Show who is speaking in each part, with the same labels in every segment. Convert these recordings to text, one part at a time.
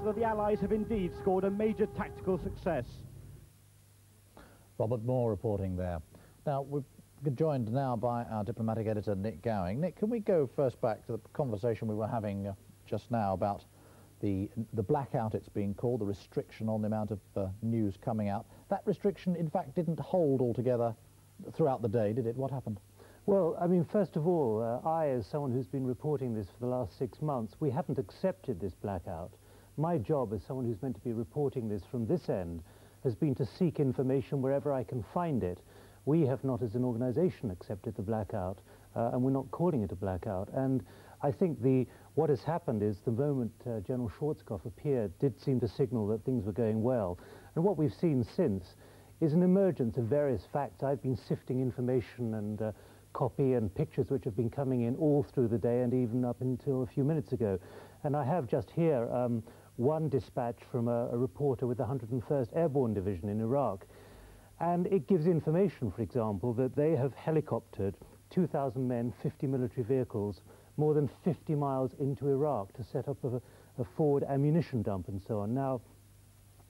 Speaker 1: that the Allies have indeed scored a major tactical success.
Speaker 2: Robert Moore reporting there. Now, we're joined now by our diplomatic editor, Nick Gowing. Nick, can we go first back to the conversation we were having just now about the blackout, it's being called, the restriction on the amount of news coming out. That restriction, in fact, didn't hold altogether throughout the day, did it? What happened?
Speaker 3: Well, I mean, first of all, I, as someone who's been reporting this for the last 6 months, we haven't accepted this blackout. My job as someone who's meant to be reporting this from this end has been to seek information wherever I can find it. We have not, as an organisation, accepted the blackout, and we're not calling it a blackout. And I think what has happened is the moment General Schwarzkopf appeared did seem to signal that things were going well. And what we've seen since is an emergence of various facts. I've been sifting information and copy and pictures which have been coming in all through the day and even up until a few minutes ago. And I have just here one dispatch from a reporter with the 101st Airborne Division in Iraq. And it gives information, for example, that they have helicoptered 2,000 men, 50 military vehicles, more than 50 miles into Iraq to set up a forward ammunition dump and so on. Now,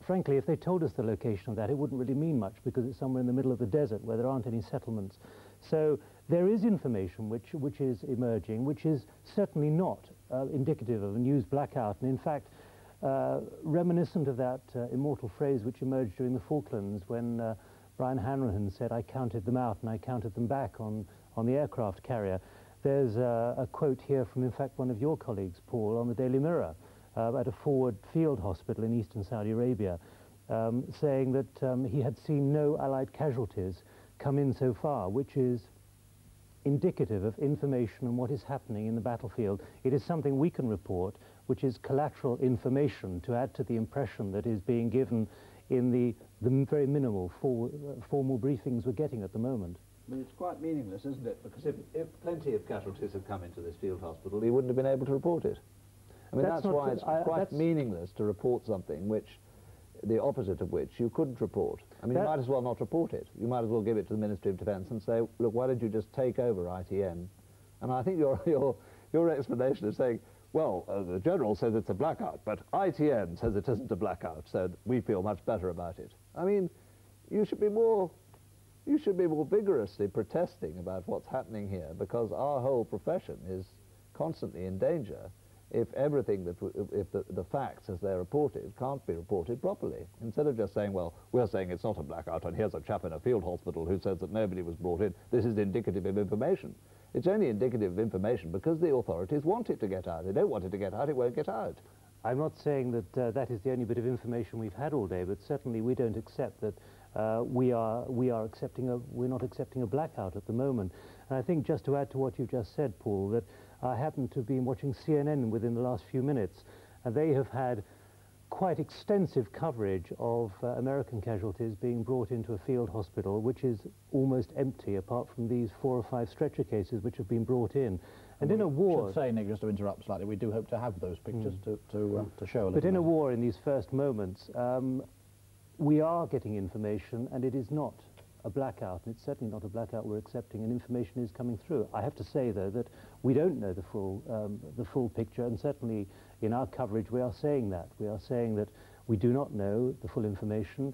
Speaker 3: frankly, if they told us the location of that, it wouldn't really mean much because it's somewhere in the middle of the desert where there aren't any settlements. So there is information which is emerging, which is certainly not indicative of a news blackout, and in fact, reminiscent of that immortal phrase which emerged during the Falklands when Brian Hanrahan said, "I counted them out and I counted them back" on the aircraft carrier. There's a quote here from, in fact, one of your colleagues, Paul, on the Daily Mirror, at a forward field hospital in eastern Saudi Arabia, saying that he had seen no Allied casualties come in so far, which is indicative of information on what is happening in the battlefield. It is something we can report, which is collateral information to add to the impression that is being given in the very minimal formal briefings we're getting at the moment.
Speaker 2: But it's quite meaningless, isn't it? Because if plenty of casualties had come into this field hospital, he wouldn't have been able to report it. I mean, that's why it's quite meaningless to report something which, the opposite of which, you couldn't report. I mean, you might as well not report it. You might as well give it to the Ministry of Defence and say, look, why don't you just take over ITN? And I think your explanation is saying, well, the General says it's a blackout, but ITN says it isn't a blackout, so we feel much better about it. I mean, you should be more vigorously protesting about what's happening here, because our whole profession is constantly in danger if the facts as they're reported can't be reported properly. Instead of just saying, well, we're saying it's not a blackout and here's a chap in a field hospital who says that nobody was brought in, this is indicative of information. It's only indicative of information because the authorities want it to get out. They don't want it to get out, it won't get out.
Speaker 3: I'm not saying that that is the only bit of information we've had all day, but certainly we don't accept that we're not accepting a blackout at the moment. And I think, just to add to what you just said, Paul, that I happen to have been watching CNN within the last few minutes, and they have had quite extensive coverage of American casualties being brought into a field hospital, which is almost empty, apart from these 4 or 5 stretcher cases which have been brought in. And in a war...
Speaker 2: I should say, Nick, just to interrupt slightly, we do hope to have those pictures to show a little.
Speaker 3: But in a war, in these first moments, we are getting information, and it is not a blackout, and it's certainly not a blackout we're accepting, and information is coming through. I have to say, though, that we don't know the full picture, and certainly in our coverage we are saying that. We are saying that we do not know the full information.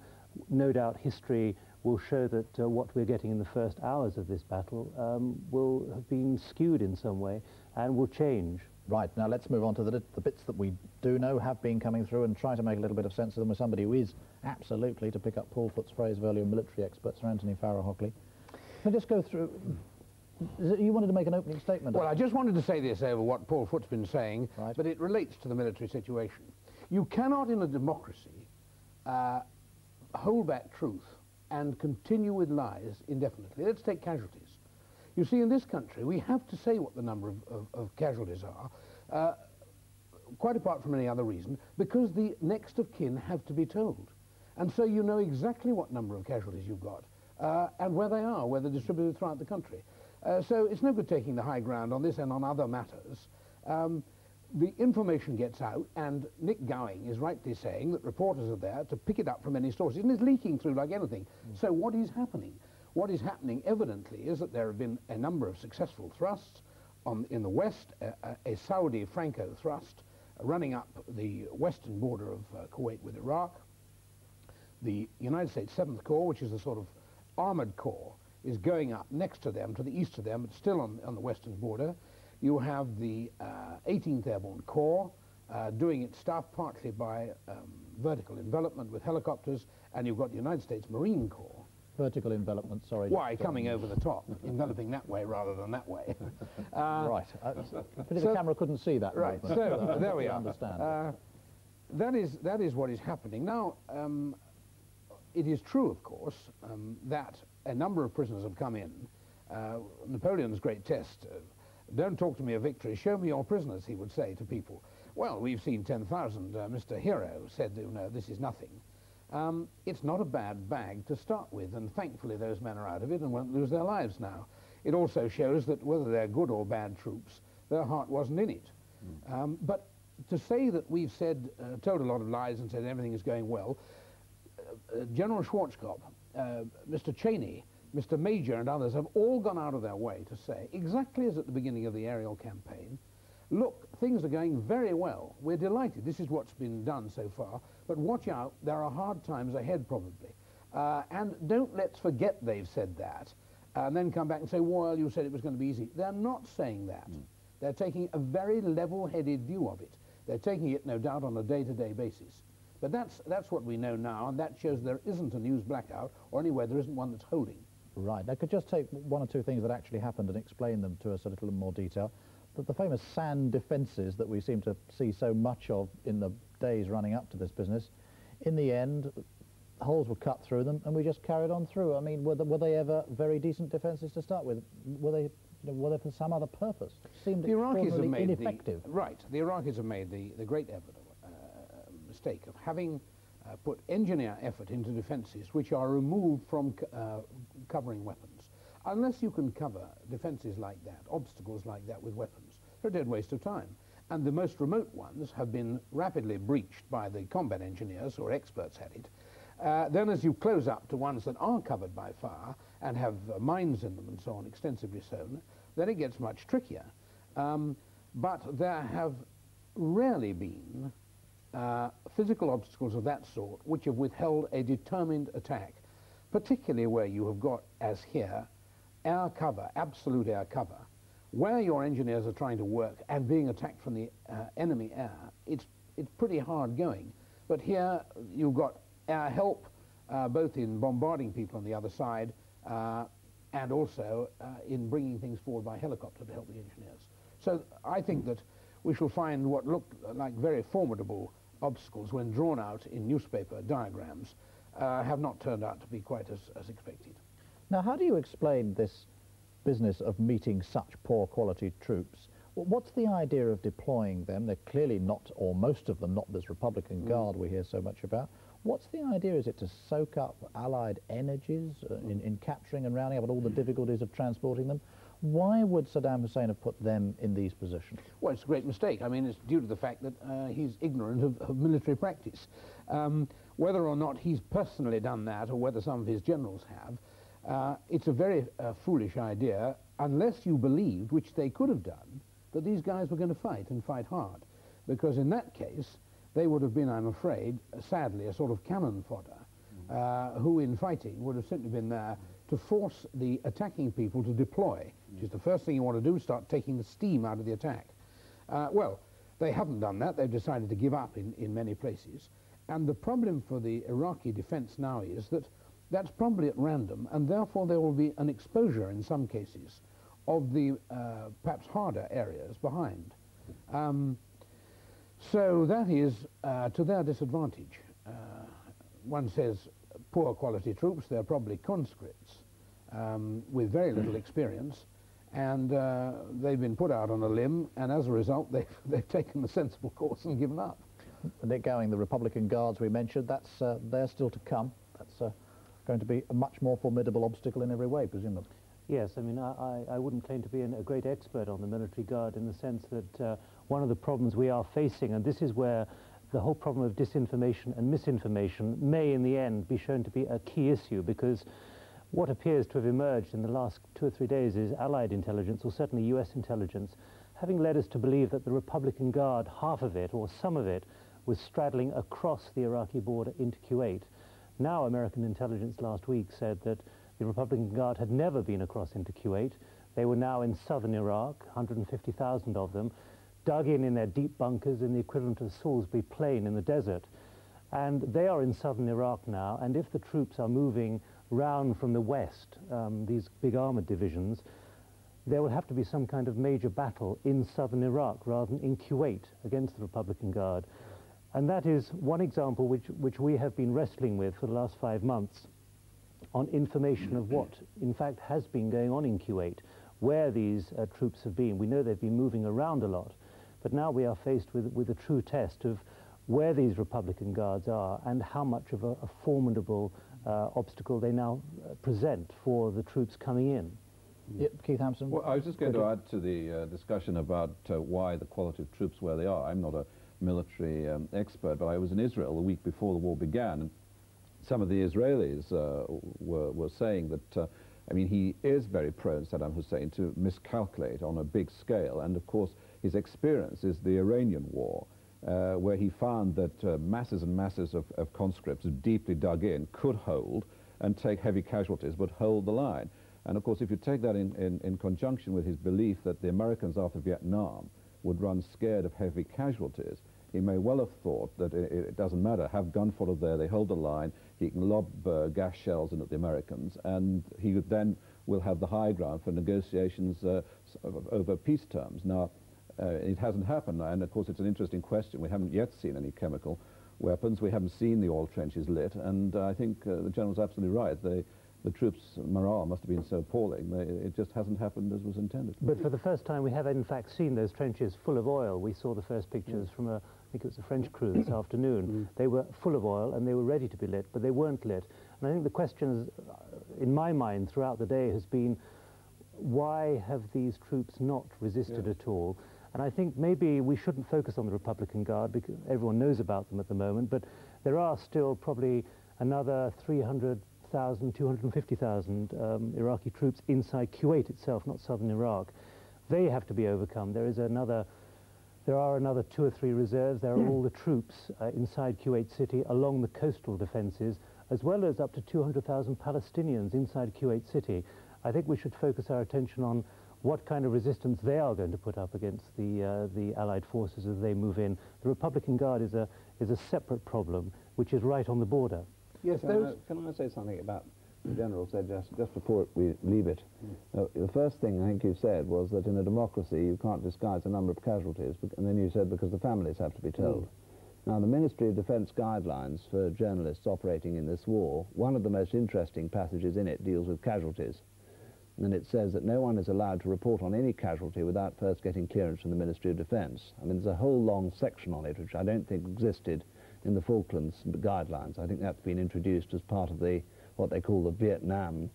Speaker 3: No doubt history will show that what we're getting in the first hours of this battle will have been skewed in some way and will change.
Speaker 2: Right, now let's move on to the bits that we do know have been coming through and try to make a little bit of sense of them with somebody who is absolutely, to pick up Paul Foot's phrase earlier, military expert, Sir Anthony Farrell-Hockley. Can I just go through... You wanted to make an opening statement?
Speaker 4: Well, I just wanted to say this over what Paul Foot's been saying, right, but it relates to the military situation. You cannot, in a democracy, hold back truth and continue with lies indefinitely. Let's take casualties. You see, in this country, we have to say what the number of casualties are, quite apart from any other reason, because the next of kin have to be told. And so you know exactly what number of casualties you've got, and where they are, where they're distributed throughout the country. So it's no good taking the high ground on this and on other matters. The information gets out, and Nick Gowing is rightly saying that reporters are there to pick it up from any sources, and it's leaking through like anything. So what is happening? What is happening, evidently, is that there have been a number of successful thrusts in the West, a Saudi Franco thrust, running up the western border of Kuwait with Iraq. The United States 7th Corps, which is a sort of armored corps, is going up next to them, to the east of them, but still on the western border. You have the 18th Airborne Corps doing its stuff partly by vertical envelopment with helicopters, and you've got the United States Marine Corps.
Speaker 5: Vertical envelopment, sorry.
Speaker 4: Why, coming over the top, enveloping that way rather than that way.
Speaker 5: Right. Pity the camera couldn't see that.
Speaker 4: Right,
Speaker 5: movement.
Speaker 4: so there we are.
Speaker 5: Understand.
Speaker 4: That is what is happening. Now, it is true, of course, that a number of prisoners have come in. Napoleon's great test, don't talk to me of victory, show me your prisoners, he would say to people. Well, we've seen 10,000. Mr. Hero said, you know, this is nothing. It's not a bad bag to start with, and thankfully those men are out of it and won't lose their lives now. It also shows that whether they're good or bad troops, their heart wasn't in it. But to say that we've said, told a lot of lies and said everything is going well, General Schwarzkopf, Mr. Cheney, Mr. Major and others have all gone out of their way to say, exactly as at the beginning of the aerial campaign, look, things are going very well. We're delighted. This is what's been done so far. But watch out, there are hard times ahead probably. And don't let's forget they've said that and then come back and say, well, you said it was going to be easy. They're not saying that. They're taking a very level-headed view of it. They're taking it, no doubt, on a day-to-day basis. But that's what we know now, and that shows there isn't a news blackout, or anyway, there isn't one that's holding.
Speaker 5: Right. I could just take one or two things that actually happened and explain them to us a little in more detail. The famous sand defences that we seem to see so much of in the days running up to this business, in the end, holes were cut through them, and we just carried on through. I mean, were they ever very decent defences to start with? Were they for some other purpose? It seemed
Speaker 4: the Iraqis have made
Speaker 5: ineffective.
Speaker 4: The Iraqis have made the great mistake of having put engineer effort into defences which are removed from covering weapons. Unless you can cover defences like that, obstacles like that with weapons, they're a dead waste of time. And the most remote ones have been rapidly breached by the combat engineers who are experts at it. Then as you close up to ones that are covered by fire and have mines in them and so on, extensively sown, then it gets much trickier. But there have rarely been physical obstacles of that sort which have withheld a determined attack, particularly where you have got, as here, air cover, absolute air cover, where your engineers are trying to work and being attacked from the enemy air. It's pretty hard going. But here you've got air help, both in bombarding people on the other side and also in bringing things forward by helicopter to help the engineers. So I think that we shall find what looked like very formidable obstacles when drawn out in newspaper diagrams have not turned out to be quite as expected.
Speaker 5: Now, how do you explain this business of meeting such poor quality troops? What's the idea of deploying them? They're clearly not, or most of them, not this Republican Guard we hear so much about. What's the idea? Is it to soak up Allied energies in capturing and rounding up and all the difficulties of transporting them? Why would Saddam Hussein have put them in these positions? Well,
Speaker 4: it's a great mistake. I mean, it's due to the fact that he's ignorant of military practice. Whether or not he's personally done that or whether some of his generals have, it's a very foolish idea unless you believed, which they could have done, that these guys were going to fight and fight hard. Because in that case, they would have been, I'm afraid, sadly, a sort of cannon fodder, who in fighting would have simply been there to force the attacking people to deploy, which is the first thing you want to do, start taking the steam out of the attack. Well, they haven't done that. They've decided to give up in many places. And the problem for the Iraqi defense now is that that's probably at random, and therefore there will be an exposure in some cases of the perhaps harder areas behind. So that is to their disadvantage. One says poor quality troops, they're probably conscripts with very little experience, and they've been put out on a limb, and as a result they've taken the sensible course and given up.
Speaker 5: Nick Gowing, the Republican Guards we mentioned, they're still to come. That's going to be a much more formidable obstacle in every way, presumably.
Speaker 3: Yes, I mean, I wouldn't claim to be a great expert on the military guard in the sense that one of the problems we are facing, and this is where the whole problem of disinformation and misinformation may in the end be shown to be a key issue, because what appears to have emerged in the last 2 or 3 days is Allied intelligence, or certainly US intelligence, having led us to believe that the Republican Guard, half of it, or some of it, was straddling across the Iraqi border into Kuwait. Now American intelligence last week said that the Republican Guard had never been across into Kuwait. They were now in southern Iraq, 150,000 of them, dug in their deep bunkers in the equivalent of Salisbury Plain in the desert. And they are in southern Iraq now, and if the troops are moving round from the west, these big armoured divisions, there will have to be some kind of major battle in southern Iraq rather than in Kuwait against the Republican Guard. And that is one example which we have been wrestling with for the last 5 months on information of what, in fact, has been going on in Kuwait, where these troops have been. We know they've been moving around a lot, but now we are faced with a true test of where these Republican Guards are and how much of a formidable obstacle they now present for the troops coming in.
Speaker 5: Yep, Keith Hampson.
Speaker 6: Well, I was just going to add to the discussion about why the quality of troops where they are. I'm not a military expert, but I was in Israel the week before the war began, and some of the Israelis were saying that, I mean, he is very prone, Saddam Hussein, to miscalculate on a big scale, and of course his experience is the Iranian war, where he found that masses and masses of conscripts deeply dug in could hold and take heavy casualties, but hold the line. And of course, if you take that in conjunction with his belief that the Americans after Vietnam would run scared of heavy casualties, he may well have thought that it doesn't matter, have gun fodder there, they hold the line, he can lob gas shells in at the Americans, and he then will have the high ground for negotiations over peace terms. Now, it hasn't happened, and of course it's an interesting question. We haven't yet seen any chemical weapons, we haven't seen the oil trenches lit, and I think the General's absolutely right. The troops' morale must have been so appalling, it just hasn't happened as was intended.
Speaker 3: But for the first time we have in fact seen those trenches full of oil. We saw the first pictures from I think it was a French crew this afternoon. They were full of oil and they were ready to be lit, but they weren't lit. And I think the question in my mind throughout the day has been, why have these troops not resisted at all? And I think maybe we shouldn't focus on the Republican Guard because everyone knows about them at the moment, but there are still probably another 300,000, 250,000 Iraqi troops inside Kuwait itself, not southern Iraq. They have to be overcome. There are another 2 or 3 reserves. There are all the troops inside Kuwait city along the coastal defences, as well as up to 200,000 Palestinians inside Kuwait city. I think we should focus our attention on what kind of resistance they are going to put up against the Allied forces as they move in. The Republican Guard is a separate problem, which is right on the border.
Speaker 2: Yes, can I say something about the General said just before we leave it? The first thing I think you said was that in a democracy you can't disguise the number of casualties, and then you said because the families have to be told. Now, the Ministry of Defence guidelines for journalists operating in this war, one of the most interesting passages in it deals with casualties. And it says that no one is allowed to report on any casualty without first getting clearance from the Ministry of Defence. I mean, there's a whole long section on it, which I don't think existed in the Falklands guidelines. I think that's been introduced as part of what they call the Vietnam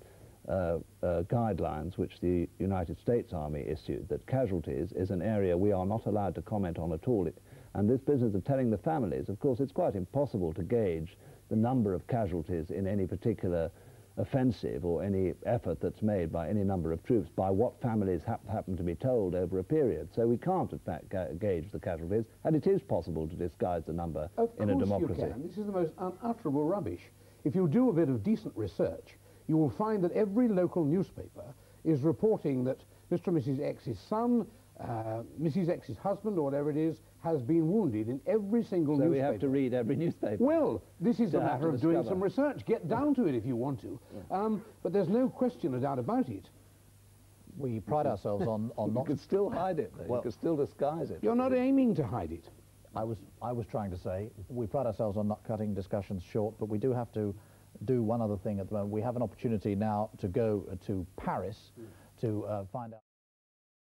Speaker 2: guidelines, which the United States Army issued, that casualties is an area we are not allowed to comment on at all. And this business of telling the families, of course, it's quite impossible to gauge the number of casualties in any particular offensive or any effort that's made by any number of troops by what families happen to be told over a period. So we can't, in fact, gauge the casualties, and it is possible to disguise the number in a democracy.
Speaker 4: Of course you can. This is the most unutterable rubbish. If you do a bit of decent research, you will find that every local newspaper is reporting that Mr. and Mrs. X's son, Mrs. X's husband, or whatever it is, has been wounded in every single newspaper.
Speaker 2: So we have to read every newspaper?
Speaker 4: Well, this is a matter of doing some research. Get down to it if you want to. But there's no question or doubt about it.
Speaker 5: We pride ourselves on not...
Speaker 2: You could still hide it, though.
Speaker 5: Well,
Speaker 2: you could still disguise it.
Speaker 4: You're not aiming to hide it.
Speaker 5: I was trying to say, we pride ourselves on not cutting discussions short, but we do have to do one other thing at the moment. We have an opportunity now to go to Paris to find out...